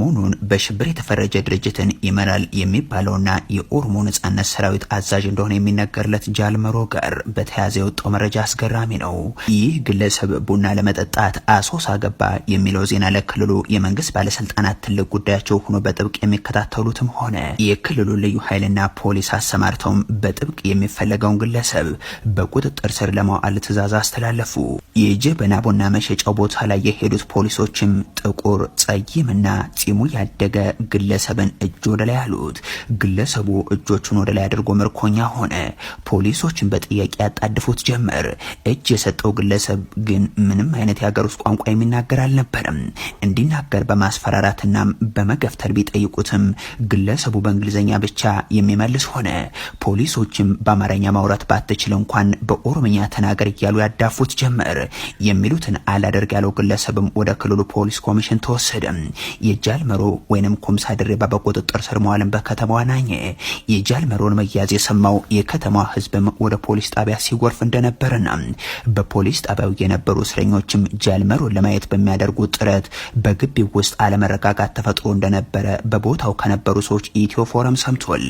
ሰሞኑን በሽብር የተፈረጀ ድርጅትን ይመራል የሚባለውና የኦሮሞ ነጻነት ሰራዊት አዛዥ እንደሆነ የሚነገርለት ጃልመሮ ጋር በተያያዘ የወጣው መረጃ አስገራሚ ነው። ይህ ግለሰብ ቡና ለመጠጣት አሶሳ ገባ የሚለው ዜና ለክልሉ የመንግስት ባለስልጣናት ትልቅ ጉዳያቸው ሆኖ በጥብቅ የሚከታተሉትም ሆነ የክልሉ ልዩ ኃይልና ፖሊስ አሰማርተውም በጥብቅ የሚፈለገውን ግለሰብ በቁጥጥር ስር ለማዋል ትዕዛዝ አስተላለፉ። የጀበና ቡና መሸጫው ቦታ ላይ የሄዱት ፖሊሶችም ጥቁር ጸይምና ጺሙ ያደገ ግለሰብን እጅ ወደ ላይ አሉት። ግለሰቡ እጆቹን ወደ ላይ አድርጎ ምርኮኛ ሆነ። ፖሊሶችን በጥያቄ ያጣድፉት ጀመር። እጅ የሰጠው ግለሰብ ግን ምንም አይነት የሀገር ውስጥ ቋንቋ የሚናገር አልነበረም። እንዲናገር በማስፈራራትና በመገፍተር ቢጠይቁትም ግለሰቡ በእንግሊዝኛ ብቻ የሚመልስ ሆነ። ፖሊሶችም በአማርኛ ማውራት ባትችል እንኳን በኦሮምኛ ተናገር እያሉ ያዳፉት ጀመር። የሚሉትን አላደርግ ያለው ግለሰብም ወደ ክልሉ ፖሊስ ኮሚሽን ተወሰደ። የጃልመሮ ወይንም ኩምሳ ድሪባ በቁጥጥር ስር መዋልን በከተማዋ ናኘ። የጃልመሮን መያዝ የሰማው የከተማዋ ህዝብም ወደ ፖሊስ ጣቢያ ሲጎርፍ እንደነበርና በፖሊስ ጣቢያው የነበሩ እስረኞችም ጃልመሮን ለማየት በሚያደርጉት ጥረት በግቢው ውስጥ አለመረጋጋት ተፈጥሮ እንደነበረ በቦታው ከነበሩ ሰዎች ኢትዮ ፎረም ሰምቷል።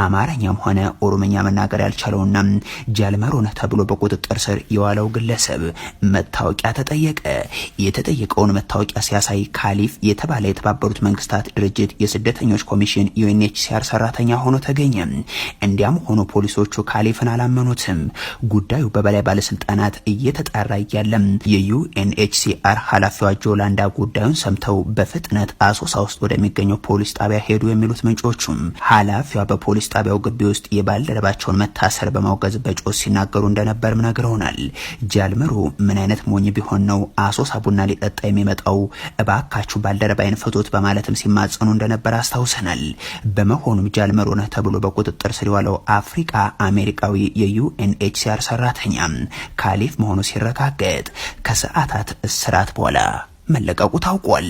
አማርኛም ሆነ ኦሮምኛ መናገር ያልቻለውና ጃልመሮን ተብሎ በቁጥጥር ስር የዋለው ግለሰብ መታወቂያ ተጠየቀ። የተጠየቀውን መታወቂያ ሲያሳይ ካሊፍ የተባለ የተባበሩት መንግስታት ድርጅት የስደተኞች ኮሚሽን ዩኤንኤችሲአር ሰራተኛ ሆኖ ተገኘ። እንዲያም ሆኖ ፖሊሶቹ ካሊፍን አላመኑትም። ጉዳዩ በበላይ ባለስልጣናት እየተጣራ እያለም የዩኤንኤችሲአር ኃላፊዋ ጆላንዳ ጉዳዩን ሰምተው በፍጥነት አሶሳ ውስጥ ወደሚገኘው ፖሊስ ጣቢያ ሄዱ የሚሉት ምንጮቹም ኃላፊዋ በፖሊስ ጣቢያው ግቢ ውስጥ የባልደረባቸውን መታሰር በማውገዝ በጮህ ሲናገሩ እንደነበርም ነግረውናል። ጃልመሮ ምን አይነት ሞኝ ቢሆን ነው አሶሳ ቡና ሊጠጣ የሚመጣው? እባካችሁ ባልደረባይን ፍቱት በማለትም ሲማጸኑ እንደነበር አስታውሰናል። በመሆኑም ጃልመሮ ነህ ተብሎ በቁጥጥር ስር የዋለው አፍሪካ አሜሪካዊ የዩኤንኤችሲአር ሰራተኛ ካሊፍ መሆኑ ሲረጋገጥ ከሰዓታት እስራት በኋላ መለቀቁ ታውቋል።